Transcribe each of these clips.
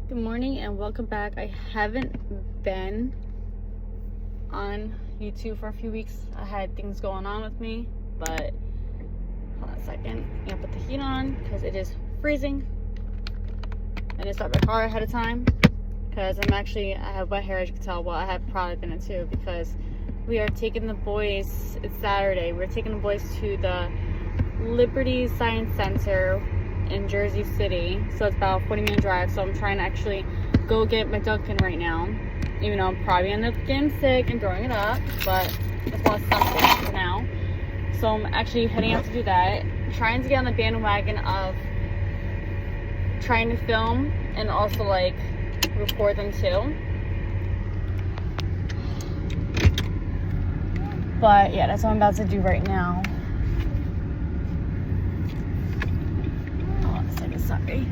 Good morning and welcome back. I haven't been on YouTube for a few weeks. I had things going on with me, but hold on a second. I'm gonna put the heat on because it is freezing. I didn't start my car ahead of time because I have wet hair, as you can tell. Well, I have product in it too because we are taking the boys, it's Saturday, we're taking the boys to the Liberty Science Center in Jersey City, so it's about a 40-minute drive. So I'm trying to actually go get my Dunkin' right now, even though I'm probably end up getting sick and throwing it up, but it's all something for now. So I'm actually heading out to do that, trying to get on the bandwagon of trying to film and also like record them too. But yeah, that's what I'm about to do right now. Sorry.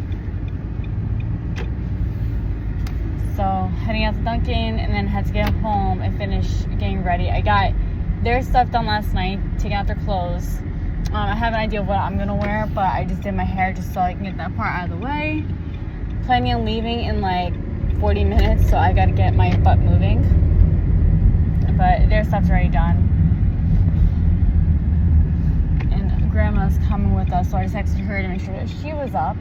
So heading out to Dunkin' and then had to get home and finish getting ready. I got their stuff done last night, taking out their clothes. I have an idea of what I'm gonna wear, but I just did my hair just so I can get that part out of the way. Planning on leaving in like 40 minutes, so I gotta get my butt moving. But their stuff's already done. Grandma's coming with us, so I just texted her to make sure that she was up.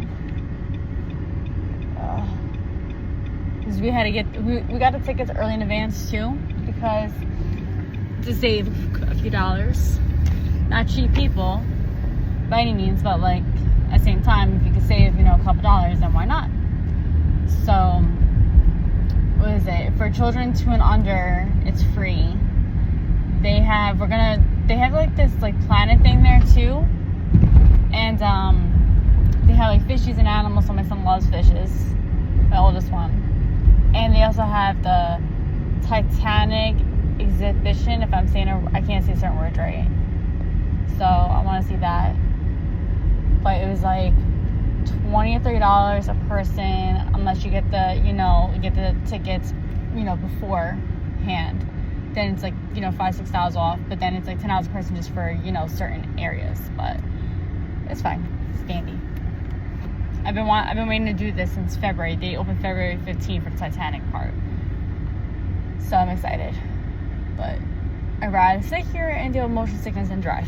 Because we got the tickets early in advance too, because to save a few dollars. Not cheap people by any means, but like at the same time, if you could save, a couple dollars, then why not? So what is it? For children 2 and under, it's free. They have like this like planet thing there too, and they have like fishies and animals. So my son loves fishes, my oldest one, and they also have the Titanic exhibition. If I'm saying I can't say certain words right, so I want to see that. But it was like $20 or $30 a person, unless you get the tickets beforehand. Then it's like, $5-6 off, but then it's like $10 a person just for, certain areas, but it's fine. It's dandy. I've been waiting to do this since February. They opened February 15th for the Titanic part. So I'm excited. But I'd rather sit here and deal with motion sickness and drive.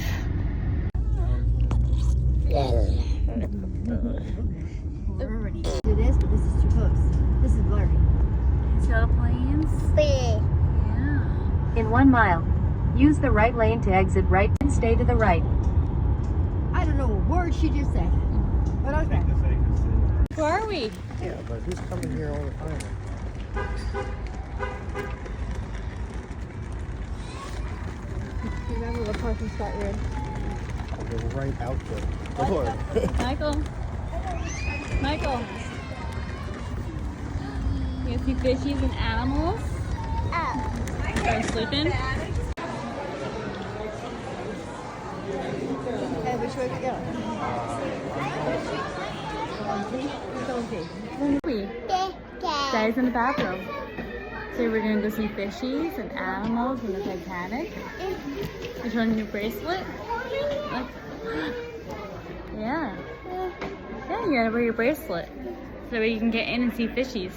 We're ready to do this, but this is too close. This is blurry. See all the planes? In 1 mile, use the right lane to exit right and stay to the right. I don't know a word she just said. But okay. Where are we? Yeah, but who's coming here all the time? Remember what parking spot you're in. We're right out the door. Michael. You see fishies and animals? Are you sleeping? Hey, which way we go? Daddy's in the bathroom. So we're gonna go see fishies and animals in the Titanic. You're showing a new bracelet? Yeah. Yeah, you gotta wear your bracelet. So that way you can get in and see fishies.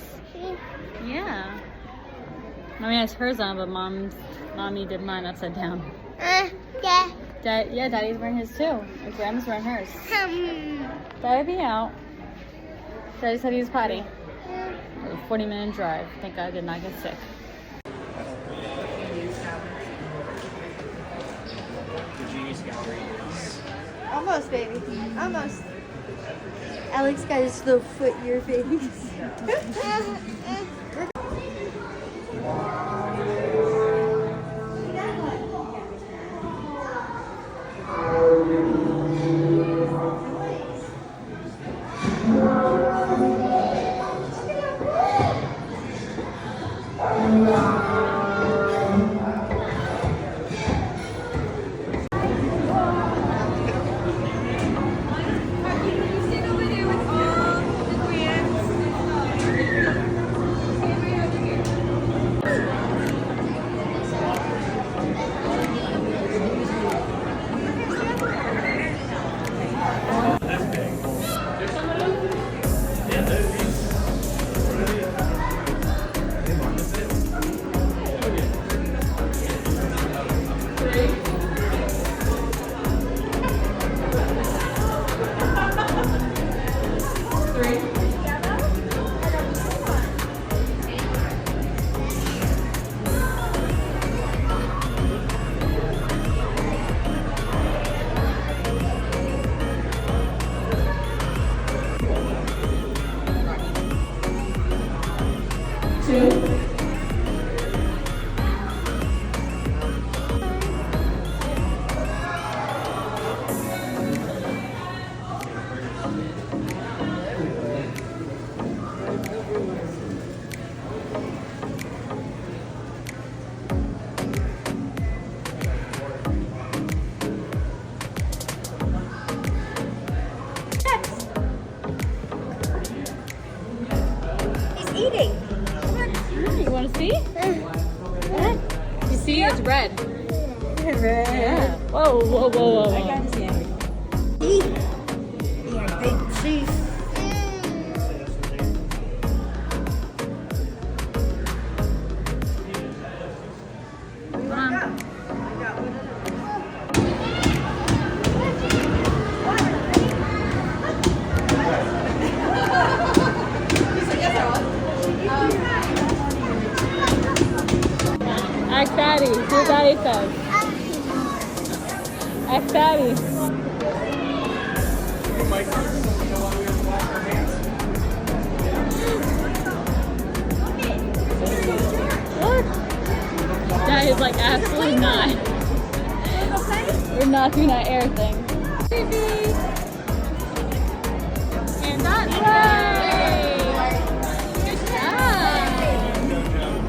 Yeah. Mommy has hers on, but mommy did mine upside down. Yeah. Daddy's wearing his too. And Grandma's wearing hers. Daddy be out. Daddy said he was potty. A 40-minute drive. Thank God I did not get sick. Almost, baby. Almost. Alex got his little foot in your face. He's eating. You want to see? You see, it's red. Yeah. Whoa, whoa, whoa, whoa, whoa. I got his hand. Yeah, big teeth. Come on. Ask Daddy. See what Daddy says. Ask Daddy. What? Daddy's like, absolutely not. We're not doing that air thing. And that's right. Good job.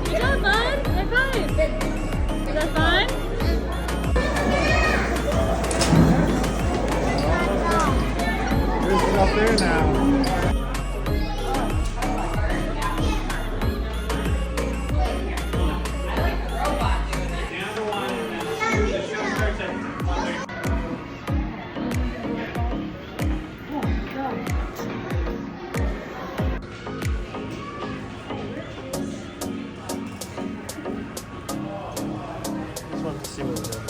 Good job, bud. High five. Is that fun? There's one up there now. Just wanted to see what was up.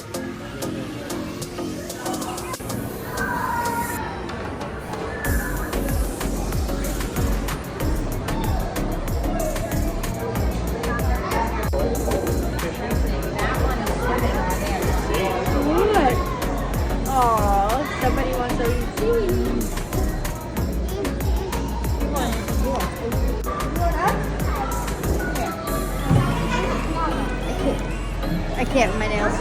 What? Aw, somebody wants to eat cheese. I can't with my nails.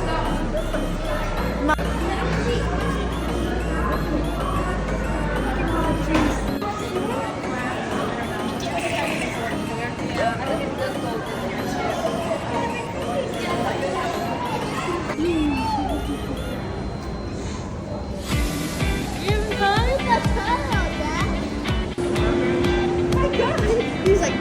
You having fun? He's like,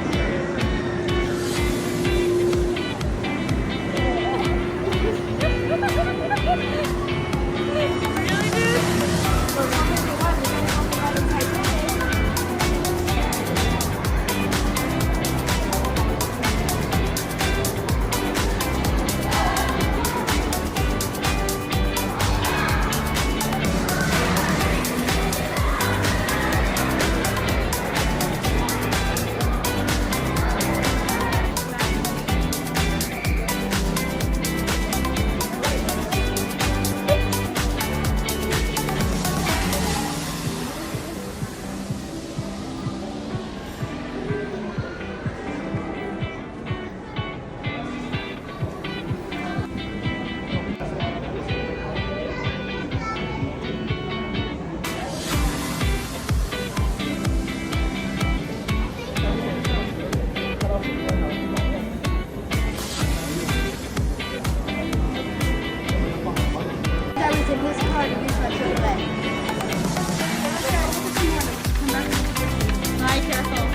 that was in his car to use my shirt today. Hi, careful.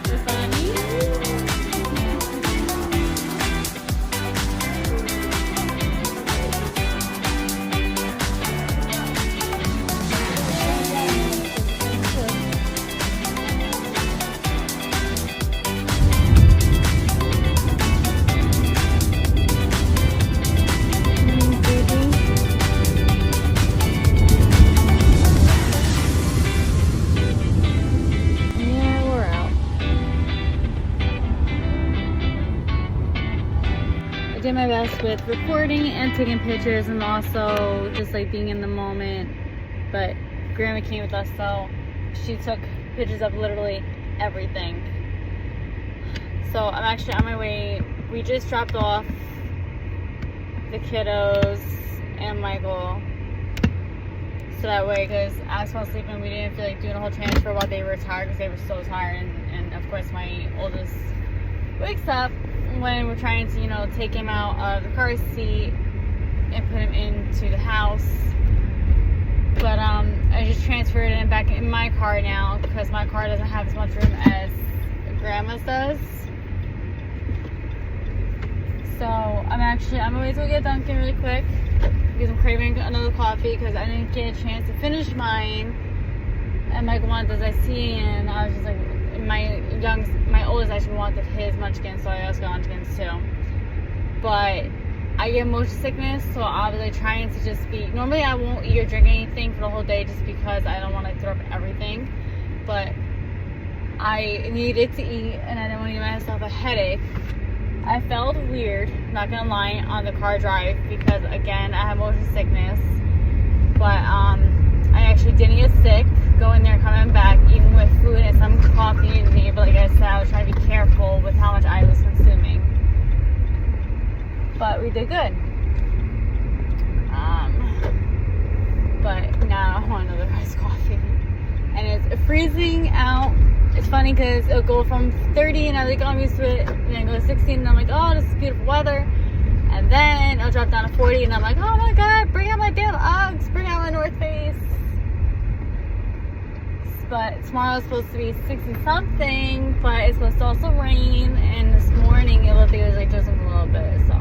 You're funny. Yeah, we're out. I did my best with recording and taking pictures and also just like being in the moment. But Grandma came with us, so she took pictures of literally everything. So I'm actually on my way. We just dropped off the kiddos and Michael. So that way, because I was supposed to sleep and we didn't feel like doing a whole transfer while they were tired because they were so tired. And of course, my oldest wakes up when we're trying to, you know, take him out of the car seat and put him into the house. But I just transferred him back in my car now because my car doesn't have as much room as Grandma's does. So I'm actually on my way to go get Dunkin' really quick because I'm craving another coffee because I didn't get a chance to finish mine. And Michael wanted this iced tea, and I was just like, my oldest actually wanted his munchkins, so I also got munchkins too. But I get motion sickness, so I was like trying to just be. Normally, I won't eat or drink anything for the whole day just because I don't want to throw up everything. But I needed to eat, and I didn't want to give myself a headache. I felt weird, not gonna lie, on the car drive because again I have motion sickness. But I actually didn't get sick going there and coming back, even with food and some coffee in me. But like I said, I was trying to be careful with how much I was consuming. But we did good. But now I want another iced coffee. And it's freezing out. It's funny because it'll go from 30 and I'm like, oh, I'm used to it. And then go to 16 and I'm like, oh, this is beautiful weather. And then it'll drop down to 40 and I'm like, oh my God, bring out my damn Uggs, bring out my North Face. But tomorrow's supposed to be 60 something, but it's supposed to also rain. And this morning it looked like it was like drizzling a little bit, so.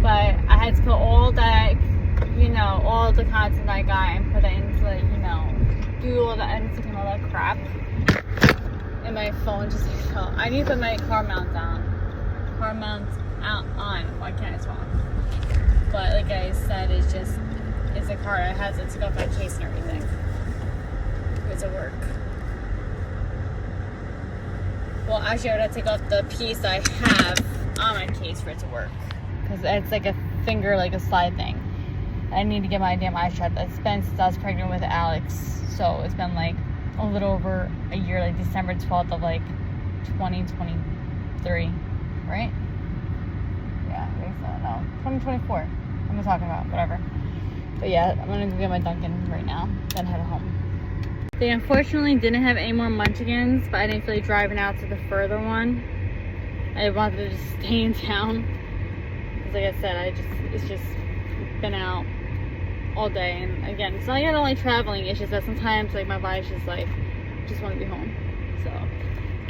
But I had to put all that, you know, all the content I got and put it into, like, you know, do all the editing and all that crap. And my phone just fell. I need to put my car mount down. Car mount out on. Why can't I talk? But like I said, it's a car. It has to take off my case and everything. It's at work. Well, actually, I would have to take off the piece I have on my case for it to work. Because it's like a finger, like a slide thing. I need to get my damn eyes checked. It's been since I was pregnant with Alex. So it's been like a little over a year, like December 12th of like 2023, right? Yeah, I think so. No, 2024. I'm not talking about, whatever. But yeah, I'm gonna go get my Dunkin' right now, then head home. They unfortunately didn't have any more munchkins, but I didn't feel like driving out to the further one. I wanted to just stay in town. Because like I said, it's just been out all day. And again, it's not like I don't like traveling, it's just that sometimes like my body's just like, just want to be home. So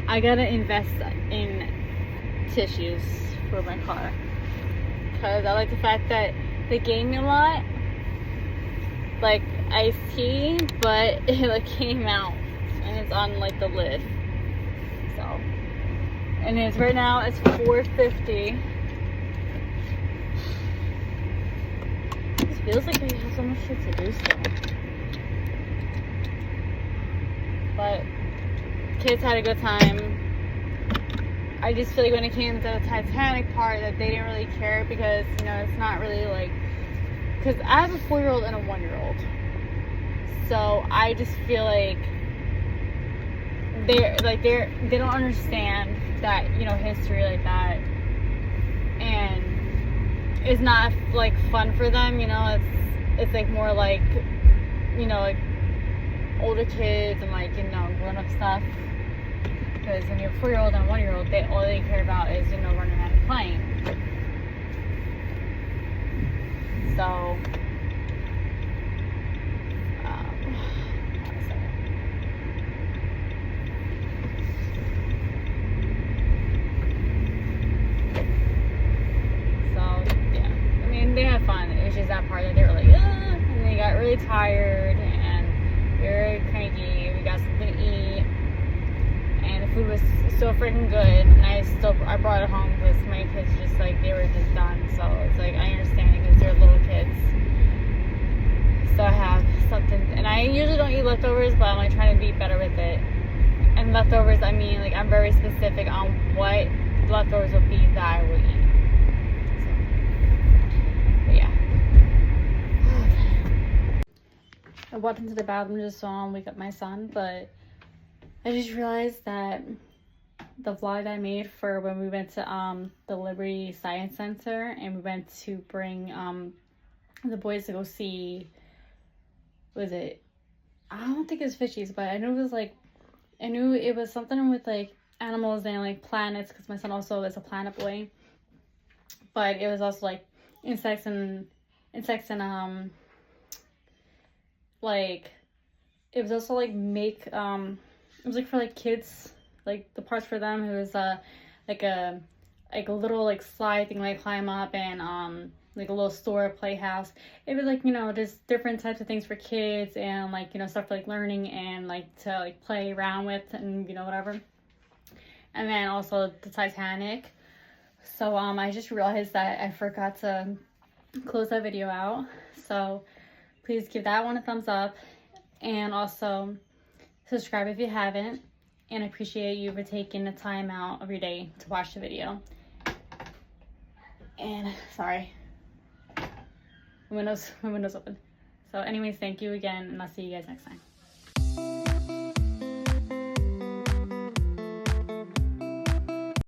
I gotta invest in tissues for my car. Because I like the fact that they gave me a lot. Like iced tea, but it like came out and it's on like the lid. So, and it's right now it's $4.50. It feels like we have so much shit to do still. But kids had a good time. I just feel like when it came to the Titanic part that they didn't really care because, you know, it's not really like, because I have a 4-year-old and a 1-year-old. So I just feel like they don't understand that, you know, history like that. And it's not like fun for them, you know, it's like more like, you know, like older kids and like, you know, grown up stuff. Because when you're a 4-year-old and a 1-year-old, all they care about is, you know, running around and playing. So, yeah. I mean, they had fun. It was just that part that they were like, and they got really tired and they were very cranky. We got something to eat. And the food was so freaking good, and I brought it home because my kids just like, they were just done. So it's like, I understand because they're little kids. So I have something, and I usually don't eat leftovers, but I'm like trying to be better with it. And leftovers, I mean, like I'm very specific on what leftovers will be that I will eat. So, but yeah. I walked into the bathroom just so I don't wake up my son, but I just realized that the vlog I made for when we went to the Liberty Science Center, and we went to bring the boys to go see, was it, I don't think it's fishies, but I knew it was like, I knew it was something with like animals and like planets, because my son also is a planet boy. But it was also like insects and like it was also like make it was like for like kids, like the parts for them. It was like a little like slide thing like climb up, and like a little store playhouse. It was like, you know, just different types of things for kids, and like, you know, stuff for like learning and like to like play around with, and you know, whatever. And then also the Titanic. So I just realized that I forgot to close that video out, so please give that one a thumbs up, and also subscribe if you haven't, and I appreciate you for taking the time out of your day to watch the video. And sorry, my window's open. So anyways, thank you again, and I'll see you guys next time.